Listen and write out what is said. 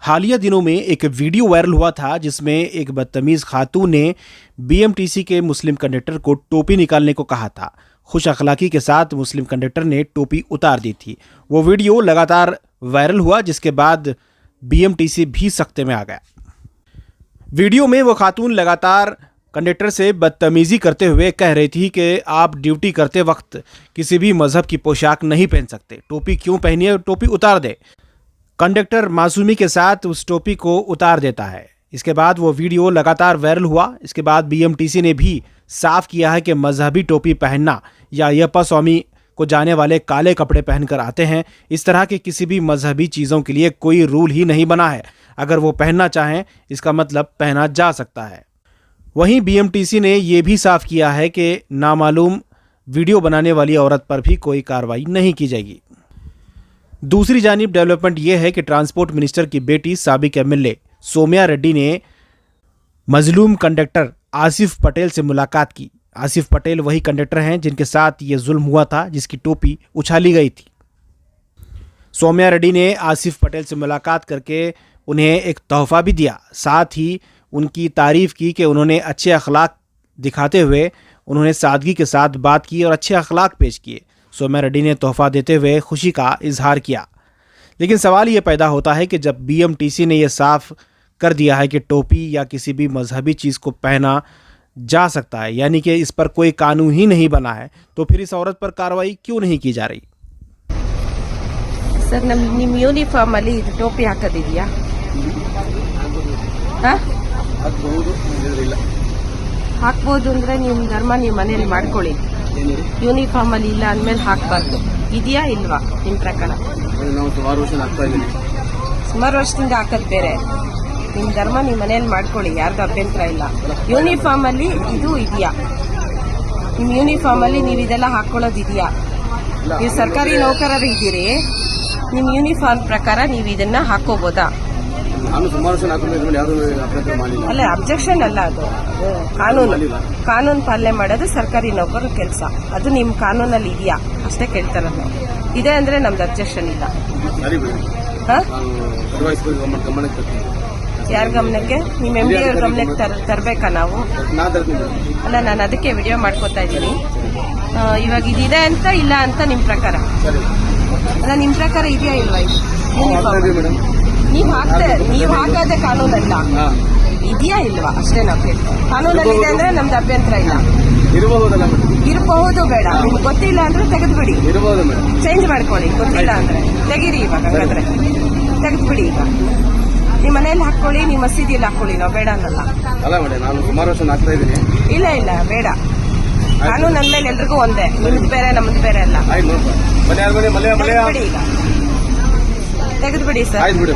हालिया दिनों में एक वीडियो वायरल हुआ था जिसमें एक बदतमीज खातून ने बीएमटीसी के मुस्लिम कंडक्टर को टोपी निकालने को कहा था। खुश अखलाकी के साथ मुस्लिम कंडक्टर ने टोपी उतार दी थी। वो वीडियो लगातार वायरल हुआ जिसके बाद बीएमटीसी भी सख्ते में आ गया। वीडियो में वो खातून लगातार कंडक्टर से बदतमीजी करते हुए कह रही थी कि आप ड्यूटी करते वक्त किसी भी मजहब की पोशाक नहीं पहन सकते, टोपी क्यों पहनी है, टोपी उतार दे। कंडक्टर मासूमी के साथ उस टोपी को उतार देता है। इसके बाद वो वीडियो लगातार वायरल हुआ। इसके बाद बीएमटीसी ने भी साफ किया है कि मजहबी टोपी पहनना या यप्पा स्वामी को जाने वाले काले कपड़े पहनकर आते हैं, इस तरह के किसी भी मजहबी चीज़ों के लिए कोई रूल ही नहीं बना है। अगर वो पहनना चाहें इसका मतलब पहना जा सकता है। वहीं बीएमटीसी ने यह भी साफ किया है कि नामालूम वीडियो बनाने वाली औरत पर भी कोई कार्रवाई नहीं की जाएगी। दूसरी जानिब डेवलपमेंट यह है कि ट्रांसपोर्ट मिनिस्टर की बेटी साबिक एमएलए सौम्या रेड्डी ने मजलूम कंडक्टर आसिफ पटेल से मुलाकात की। आसिफ पटेल वही कंडक्टर हैं जिनके साथ ये जुल्म हुआ था, जिसकी टोपी उछाली गई थी। सौम्या रेड्डी ने आसिफ पटेल से मुलाकात करके उन्हें एक तोहफा भी दिया। साथ ही उनकी तारीफ की कि उन्होंने अच्छे अखलाक दिखाते हुए उन्होंने सादगी के साथ बात की और अच्छे अखलाक पेश किए। सौम्या रेड्डी ने तोहफा देते हुए खुशी का इजहार किया। लेकिन सवाल ये पैदा होता है कि जब बीएमटीसी ने यह साफ कर दिया है कि टोपी या किसी भी मजहबी चीज़ को पहना जा सकता है, यानी कि इस पर कोई कानून ही नहीं बना है, तो फिर इस औरत पर कार्रवाई क्यों नहीं की जा रही? सर, ನಿಮ್ಮ ಯೂನಿಫಾರ್ಮ್ ಅಲ್ಲಿ ಟೋಪಿ ಹಾಕೋದಿದೆಯಾ? ಹಾಕ್ಬೋದು ಅಂದ್ರೆ ನಿಮ್ಮ ಧರ್ಮ ನೀವು ಮನೆಯಲ್ಲಿ ಮಾಡ್ಕೊಳ್ಳಿ. ಯೂನಿಫಾರ್ಮ್ ಅಲ್ಲಿ ಇಲ್ಲ ಅಂದ್ಮೇಲೆ ಹಾಕಬಾರ್ದು. ಇದೆಯಾ ಇಲ್ವಾ ನಿಮ್ಮ ಪ್ರಕಾರ? ನಾವು ಸುಮಾರು ವರ್ಷದಿಂದ ಹಾಕೋದು ಬೇರೆ. ನಿಮ್ಮ ಧರ್ಮ ನೀವು ಮನೆಯಲ್ಲಿ ಮಾಡ್ಕೊಳ್ಳಿ, ಯಾರ್ದು ಅಭ್ಯಂತರ ಇಲ್ಲ. ಯೂನಿಫಾರ್ಮ್ ಅಲ್ಲಿ ಇದು ಇದೆಯಾ? ನಿಮ್ಮ ಯೂನಿಫಾರ್ಮ್ ಅಲ್ಲಿ ನೀವು ಇದೆಲ್ಲ ಹಾಕೊಳ್ಳೋದಿದೆಯಾ? ನೀವು ಸರ್ಕಾರಿ ನೌಕರರು ಇದ್ದೀರಿ, ನಿಮ್ಮ ಯೂನಿಫಾರ್ಮ್ ಪ್ರಕಾರ ನೀವು ಇದನ್ನ ಹಾಕೋಬೋದಾ? ಅಲ್ಲ, ಅಬ್ಜೆಕ್ಷನ್ ಅಲ್ಲ, ಅದು ಕಾನೂನು ಪಾಲನೆ ಮಾಡೋದು ಸರ್ಕಾರಿ ನೌಕರರ ಕೆಲಸ. ಅದು ನಿಮ್ಮ ಕಾನೂನಲ್ಲಿ ಇದೆಯಾ ಅಷ್ಟೇ ಕೇಳ್ತಾರ ನಾವು. ಇದೆ ಅಂದ್ರೆ ನಮ್ದು ಅಬ್ಜೆಕ್ಷನ್ ಇಲ್ಲ. ಯಾರ ಗಮನಕ್ಕೆ? ನಿಮ್ಮ MD ಅವ್ರ ಗಮನಕ್ಕೆ ತರಬೇಕಾ ನಾವು? ಅಲ್ಲ, ನಾನು ಅದಕ್ಕೆ ವಿಡಿಯೋ ಮಾಡ್ಕೋತಾ ಇದ್ದೀನಿ. ಇವಾಗ ಇದಿದೆ ಅಂತ ಇಲ್ಲ ಅಂತ ನಿಮ್ಮ ಪ್ರಕಾರ? ಅಲ್ಲ, ನಿಮ್ಮ ಪ್ರಕಾರ ಇದೆಯಾ ಇಲ್ವಾ? ನೀವು ಹಾಕೋದೇ ಕಾನೂನಲ್ಲ, ಇದೆಯಾ ಇಲ್ವಾ ಅಷ್ಟೇ ನಾವು ಕೇಳ್ತೀವಿ. ಕಾನೂನಲ್ಲಿ ಇದೆ ಅಂದ್ರೆ ನಮ್ದು ಅಭ್ಯಂತರ ಇಲ್ಲ. ಇರಬಹುದು, ಬೇಡ. ನಿಮ್ಗೆ ಗೊತ್ತಿಲ್ಲ ಅಂದ್ರೆ ತೆಗೆದ್ಬಿಡಿ, ಚೇಂಜ್ ಮಾಡ್ಕೊಳ್ಳಿ. ಗೊತ್ತಿಲ್ಲ ಅಂದ್ರೆ ತೆಗೀರಿ. ಇವಾಗ ಹಾಗಾದ್ರೆ ತೆಗೆದ್ಬಿಡಿ. ಈಗ ನಿಮ್ಮ ಮನೆಯಲ್ಲಿ ಹಾಕೊಳ್ಳಿ, ನಿಮ್ಮ ಮಸೀದಿಯಲ್ಲಿ ಹಾಕೊಳ್ಳಿ, ನಾವು ಬೇಡ ಅನ್ನಲ್ಲ. ಇಲ್ಲ ಇಲ್ಲ, ಬೇಡ. ಕಾನೂನು ಅಂದ್ಮೇಲೆ ಎಲ್ರಿಗೂ ಒಂದೇ, ನಿಮ್ದು ಬೇರೆ ನಮ್ದು ಬೇರೆ ಅಲ್ಲ. ತೆಗೆದ್ಬಿಡಿ, ಈಗ ತೆಗೆದ್ಬಿಡಿ ಸರ್. ಆಯ್ತು ಬಿಡಿ.